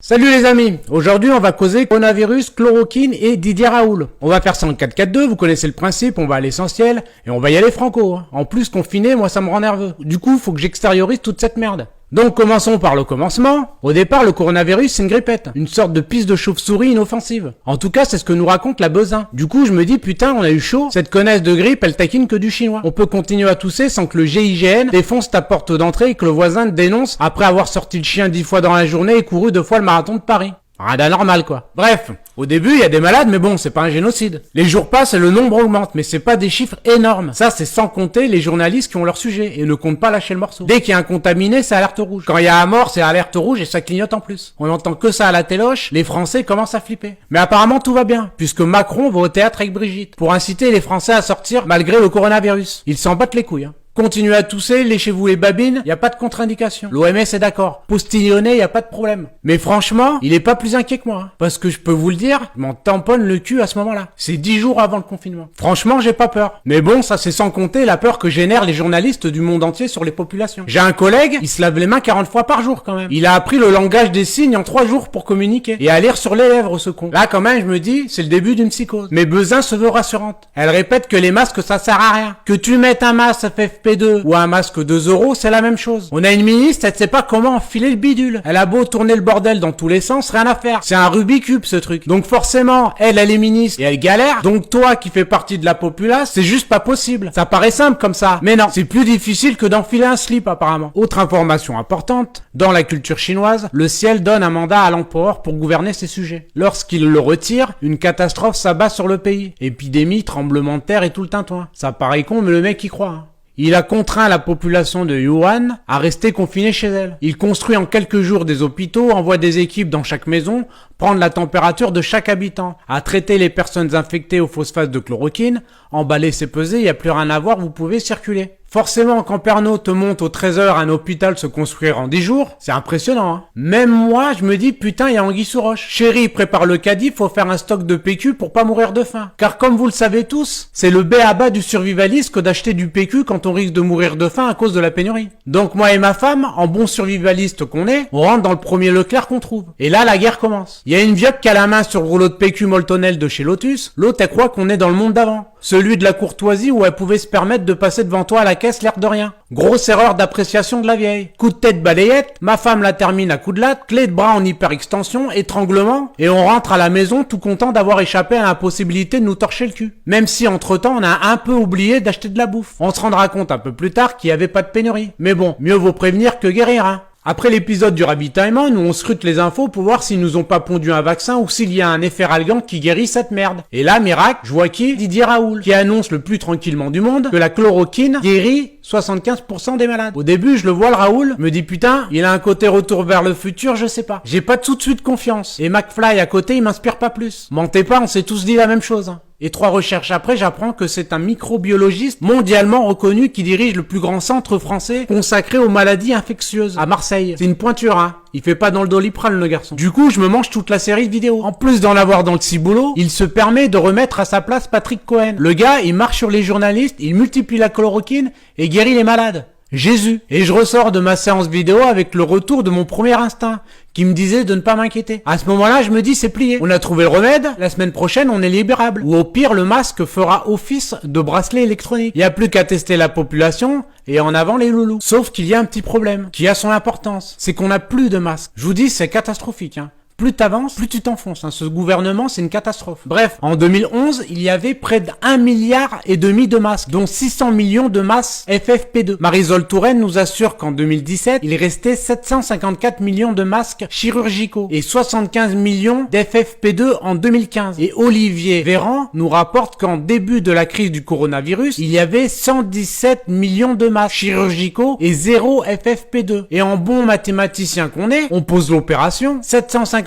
Salut les amis, aujourd'hui on va causer coronavirus, chloroquine et Didier Raoult. On va faire ça en 4-4-2, vous connaissez le principe, on va à l'essentiel, et on va y aller franco. En plus confiné, moi ça me rend nerveux. Du coup, faut que j'extériorise toute cette merde. Donc commençons par le commencement. Au départ, le coronavirus c'est une grippette, une sorte de pisse de chauve-souris inoffensive. En tout cas, c'est ce que nous raconte la Besin. Du coup, je me dis putain, on a eu chaud, cette connaisse de grippe, elle taquine que du chinois. On peut continuer à tousser sans que le GIGN défonce ta porte d'entrée et que le voisin te dénonce après avoir sorti le chien 10 fois dans la journée et couru 2 fois le marathon de Paris. Rien d'anormal quoi. Bref, au début il y a des malades mais bon c'est pas un génocide. Les jours passent et le nombre augmente mais c'est pas des chiffres énormes. Ça c'est sans compter les journalistes qui ont leur sujet et ne comptent pas lâcher le morceau. Dès qu'il y a un contaminé c'est alerte rouge. Quand il y a un mort c'est alerte rouge et ça clignote en plus. On entend que ça à la téloche, les Français commencent à flipper. Mais apparemment tout va bien puisque Macron va au théâtre avec Brigitte pour inciter les Français à sortir malgré le coronavirus. Ils s'en battent les couilles. Continuez à tousser, léchez-vous les babines, y a pas de contre-indication. L'OMS est d'accord. Postillonner, y a pas de problème. Mais franchement, il est pas plus inquiet que moi. Parce que je peux vous le dire, je m'en tamponne le cul à ce moment-là. C'est 10 jours avant le confinement. Franchement, j'ai pas peur. Mais bon, ça c'est sans compter la peur que génèrent les journalistes du monde entier sur les populations. J'ai un collègue, il se lave les mains 40 fois par jour quand même. Il a appris le langage des signes en 3 jours pour communiquer. Et à lire sur les lèvres ce con. Là quand même, je me dis, c'est le début d'une psychose. Mais Besin se veut rassurante. Elle répète que les masques ça sert à rien. Que tu mettes un masque FFP2 ou un masque 2 €, c'est la même chose. On a une ministre, elle sait pas comment enfiler le bidule. Elle a beau tourner le bordel dans tous les sens, rien à faire. C'est un Rubik's Cube ce truc. Donc forcément, elle est ministre et elle galère. Donc toi qui fais partie de la populace, c'est juste pas possible. Ça paraît simple comme ça. Mais non, c'est plus difficile que d'enfiler un slip apparemment. Autre information importante, dans la culture chinoise, le ciel donne un mandat à l'empereur pour gouverner ses sujets. Lorsqu'il le retire, une catastrophe s'abat sur le pays. Épidémie, tremblement de terre et tout le tintouin. Ça paraît con mais le mec y croit. Il a contraint la population de Wuhan à rester confinée chez elle. Il construit en quelques jours des hôpitaux, envoie des équipes dans chaque maison, prendre la température de chaque habitant, à traiter les personnes infectées au phosphate de chloroquine, emballer c'est peser, y a plus rien à voir, vous pouvez circuler. Forcément, quand Pernod te monte au trésor un hôpital se construire en 10 jours, c'est impressionnant. Même moi, je me dis, putain, il y a anguille sous roche. Chérie, prépare le caddie, faut faire un stock de PQ pour pas mourir de faim. Car comme vous le savez tous, c'est le b.a.-ba du survivaliste que d'acheter du PQ quand on risque de mourir de faim à cause de la pénurie. Donc moi et ma femme, en bon survivaliste qu'on est, on rentre dans le premier Leclerc qu'on trouve. Et là, la guerre commence. Il y a une vieille qui a la main sur le rouleau de PQ Moltonel de chez Lotus, l'autre elle croit qu'on est dans le monde d'avant. Celui de la courtoisie où elle pouvait se permettre de passer devant toi à la caisse l'air de rien. Grosse erreur d'appréciation de la vieille. Coup de tête balayette, ma femme la termine à coup de latte, clé de bras en hyperextension, étranglement, et on rentre à la maison tout content d'avoir échappé à l'impossibilité de nous torcher le cul. Même si entre-temps on a un peu oublié d'acheter de la bouffe. On se rendra compte un peu plus tard qu'il n'y avait pas de pénurie. Mais bon, mieux vaut prévenir que guérir, Après l'épisode du ravitaillement, nous on scrute les infos pour voir s'ils nous ont pas pondu un vaccin ou s'il y a un effet ralgant qui guérit cette merde. Et là, miracle, je vois qui? Didier Raoult, qui annonce le plus tranquillement du monde que la chloroquine guérit 75% des malades. Au début, je le vois le Raoult, me dis putain, il a un côté retour vers le futur, je sais pas. J'ai pas tout de suite confiance. Et McFly à côté, il m'inspire pas plus. Mentez pas, on s'est tous dit la même chose. Et 3 recherches après, j'apprends que c'est un microbiologiste mondialement reconnu qui dirige le plus grand centre français consacré aux maladies infectieuses à Marseille. C'est une pointure, Il fait pas dans le Doliprane, le garçon. Du coup, je me mange toute la série de vidéos. En plus d'en avoir dans le ciboulot, il se permet de remettre à sa place Patrick Cohen. Le gars, il marche sur les journalistes, il multiplie la chloroquine et guérit les malades. Jésus. Et je ressors de ma séance vidéo avec le retour de mon premier instinct, qui me disait de ne pas m'inquiéter. À ce moment-là, je me dis c'est plié. On a trouvé le remède, la semaine prochaine on est libérable. Ou au pire, le masque fera office de bracelet électronique. Il n'y a plus qu'à tester la population et en avant les loulous. Sauf qu'il y a un petit problème, qui a son importance. C'est qu'on n'a plus de masques. Je vous dis, c'est catastrophique, Plus t'avances, plus tu t'enfonces. Ce gouvernement, c'est une catastrophe. Bref, en 2011, il y avait près d'1,5 milliard de masques, dont 600 millions de masques FFP2. Marisol Touraine nous assure qu'en 2017, il restait 754 millions de masques chirurgicaux et 75 millions d'FFP2 en 2015. Et Olivier Véran nous rapporte qu'en début de la crise du coronavirus, il y avait 117 millions de masques chirurgicaux et 0 FFP2. Et en bon mathématicien qu'on est, on pose l'opération, 754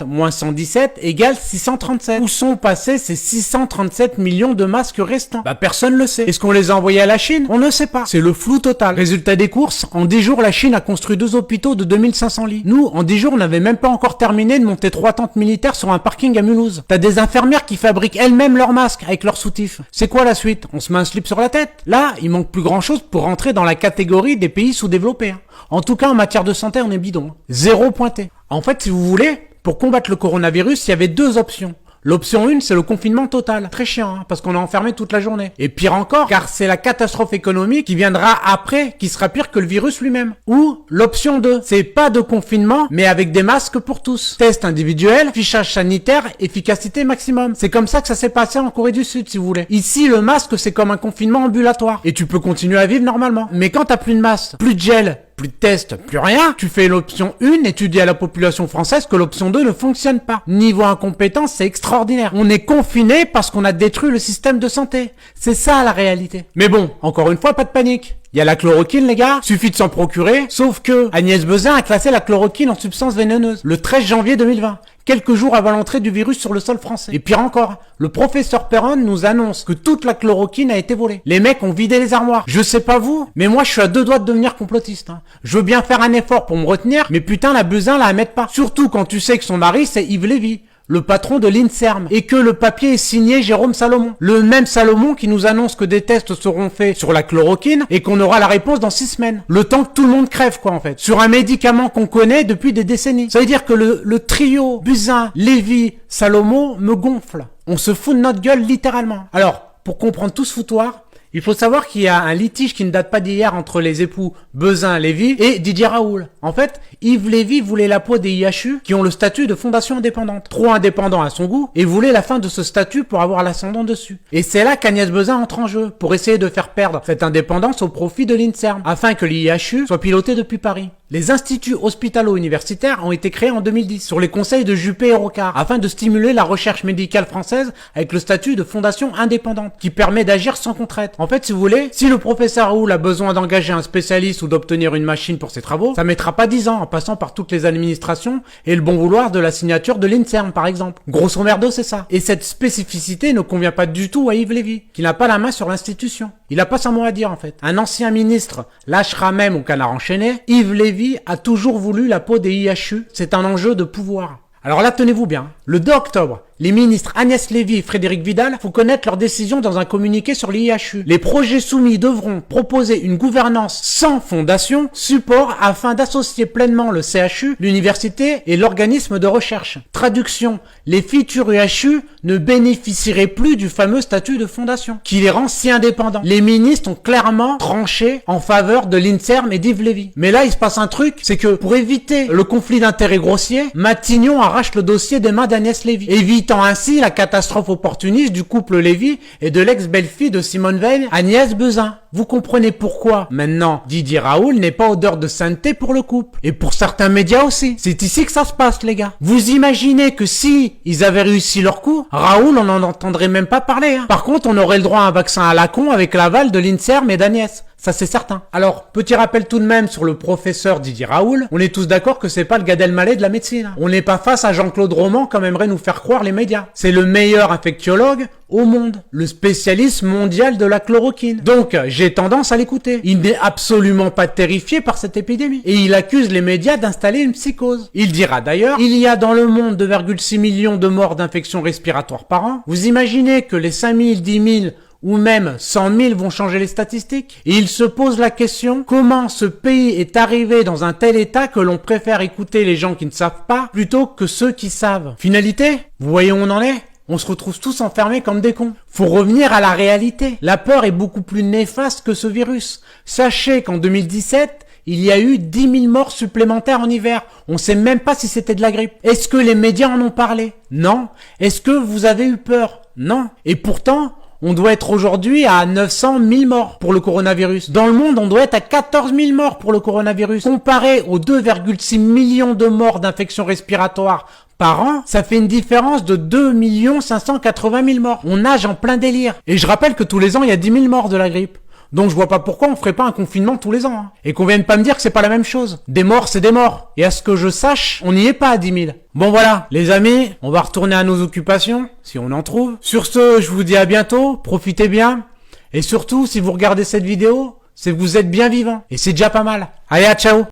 moins 117 égale 637. Où sont passés ces 637 millions de masques restants? Personne le sait. Est-ce qu'on les a envoyés à la Chine? On ne sait pas. C'est le flou total. Résultat des courses, en 10 jours, la Chine a construit 2 hôpitaux de 2500 lits. Nous, en 10 jours, on n'avait même pas encore terminé de monter 3 tentes militaires sur un parking à Mulhouse. T'as des infirmières qui fabriquent elles-mêmes leurs masques avec leurs soutifs. C'est quoi la suite? On se met un slip sur la tête? Là, il manque plus grand chose pour rentrer dans la catégorie des pays sous-développés. En tout cas, en matière de santé, on est bidon. 0 pointé. En fait, si vous voulez, pour combattre le coronavirus, il y avait deux options. L'option 1, c'est le confinement total. Très chiant, hein, parce qu'on est enfermé toute la journée. Et pire encore, car c'est la catastrophe économique qui viendra après, qui sera pire que le virus lui-même. Ou l'option 2, c'est pas de confinement, mais avec des masques pour tous. Test individuel, fichage sanitaire, efficacité maximum. C'est comme ça que ça s'est passé en Corée du Sud, si vous voulez. Ici, le masque, c'est comme un confinement ambulatoire. Et tu peux continuer à vivre normalement. Mais quand t'as plus de masque, plus de gel, plus de tests, plus rien, tu fais l'option 1 et tu dis à la population française que l'option 2 ne fonctionne pas. Niveau incompétence, c'est extraordinaire. On est confiné parce qu'on a détruit le système de santé. C'est ça la réalité. Mais bon, encore une fois, pas de panique. Il y a la chloroquine, les gars, suffit de s'en procurer, sauf que Agnès Buzyn a classé la chloroquine en substance vénéneuse le 13 janvier 2020, quelques jours avant l'entrée du virus sur le sol français. Et pire encore, le professeur Perron nous annonce que toute la chloroquine a été volée. Les mecs ont vidé les armoires. Je sais pas vous, mais moi je suis à deux doigts de devenir complotiste. Hein. Je veux bien faire un effort pour me retenir, mais putain la Buzyn la mettre pas. Surtout quand tu sais que son mari c'est Yves Lévy, le patron de l'INSERM, et que le papier est signé Jérôme Salomon. Le même Salomon qui nous annonce que des tests seront faits sur la chloroquine et qu'on aura la réponse dans 6 semaines. Le temps que tout le monde crève, quoi, en fait. Sur un médicament qu'on connaît depuis des décennies. Ça veut dire que le trio Buzyn, Lévy, Salomon me gonfle. On se fout de notre gueule, littéralement. Alors, pour comprendre tout ce foutoir, il faut savoir qu'il y a un litige qui ne date pas d'hier entre les époux Buzyn-Lévy et Didier Raoult. En fait, Yves Lévy voulait la peau des IHU qui ont le statut de fondation indépendante. Trop indépendant à son goût et voulait la fin de ce statut pour avoir l'ascendant dessus. Et c'est là qu'Agnès Buzyn entre en jeu pour essayer de faire perdre cette indépendance au profit de l'INSERM afin que l'IHU soit piloté depuis Paris. Les instituts hospitalo-universitaires ont été créés en 2010 sur les conseils de Juppé et Rocard afin de stimuler la recherche médicale française avec le statut de fondation indépendante qui permet d'agir sans contrainte. En fait, si vous voulez, si le professeur Raoult a besoin d'engager un spécialiste ou d'obtenir une machine pour ses travaux, ça mettra pas 10 ans en passant par toutes les administrations et le bon vouloir de la signature de l'INSERM par exemple. Grosso merdo, c'est ça. Et cette spécificité ne convient pas du tout à Yves Lévy, qui n'a pas la main sur l'institution. Il a pas son mot à dire en fait. Un ancien ministre lâchera même au canard enchaîné. Yves Lévy a toujours voulu la peau des IHU. C'est un enjeu de pouvoir. Alors là, tenez-vous bien. Le 2 octobre, les ministres Agnès Lévy et Frédérique Vidal font connaître leur décision dans un communiqué sur l'IHU. Les projets soumis devront proposer une gouvernance sans fondation, support afin d'associer pleinement le CHU, l'université et l'organisme de recherche. Traduction, les futurs IHU ne bénéficieraient plus du fameux statut de fondation, qui les rend si indépendants. Les ministres ont clairement tranché en faveur de l'INSERM et d'Yves Lévy. Mais là, il se passe un truc, c'est que pour éviter le conflit d'intérêts grossier, Matignon arrache le dossier des mains d'Agnès Lévy, évitant ainsi la catastrophe opportuniste du couple Lévy et de l'ex-belle-fille de Simone Veil, Agnès Buzyn. Vous comprenez pourquoi maintenant Didier Raoult n'est pas odeur de sainteté pour le couple. Et pour certains médias aussi. C'est ici que ça se passe, les gars. Vous imaginez que si ils avaient réussi leur coup, Raoult on n'en entendrait même pas parler. Hein. Par contre, on aurait le droit à un vaccin à la con avec l'aval de l'INSERM et d'Agnès. Ça c'est certain. Alors, petit rappel tout de même sur le professeur Didier Raoult. On est tous d'accord que c'est pas le Gad Elmaleh de la médecine. On n'est pas face à Jean-Claude Roman comme aimeraient nous faire croire les médias. C'est le meilleur infectiologue au monde. Le spécialiste mondial de la chloroquine. Donc, j'ai tendance à l'écouter. Il n'est absolument pas terrifié par cette épidémie. Et il accuse les médias d'installer une psychose. Il dira d'ailleurs, il y a dans le monde 2,6 millions de morts d'infections respiratoires par an. Vous imaginez que les 5 000, 10 000 ou même 100 000 vont changer les statistiques. Et il se pose la question, comment ce pays est arrivé dans un tel état que l'on préfère écouter les gens qui ne savent pas plutôt que ceux qui savent. Finalité, vous voyez où on en est ? On se retrouve tous enfermés comme des cons. Faut revenir à la réalité. La peur est beaucoup plus néfaste que ce virus. Sachez qu'en 2017, il y a eu 10 000 morts supplémentaires en hiver. On sait même pas si c'était de la grippe. Est-ce que les médias en ont parlé ? Non. Est-ce que vous avez eu peur ? Non. Et pourtant, on doit être aujourd'hui à 900 000 morts pour le coronavirus. Dans le monde, on doit être à 14 000 morts pour le coronavirus. Comparé aux 2,6 millions de morts d'infections respiratoires par an, ça fait une différence de 2 580 000 morts. On nage en plein délire. Et je rappelle que tous les ans, il y a 10 000 morts de la grippe. Donc je vois pas pourquoi on ferait pas un confinement tous les ans. Hein. Et qu'on vienne pas me dire que c'est pas la même chose. Des morts, c'est des morts. Et à ce que je sache, on n'y est pas à 10 000. Bon voilà, les amis, on va retourner à nos occupations, si on en trouve. Sur ce, je vous dis à bientôt, profitez bien. Et surtout, si vous regardez cette vidéo, c'est que vous êtes bien vivant. Et c'est déjà pas mal. Allez, à ciao.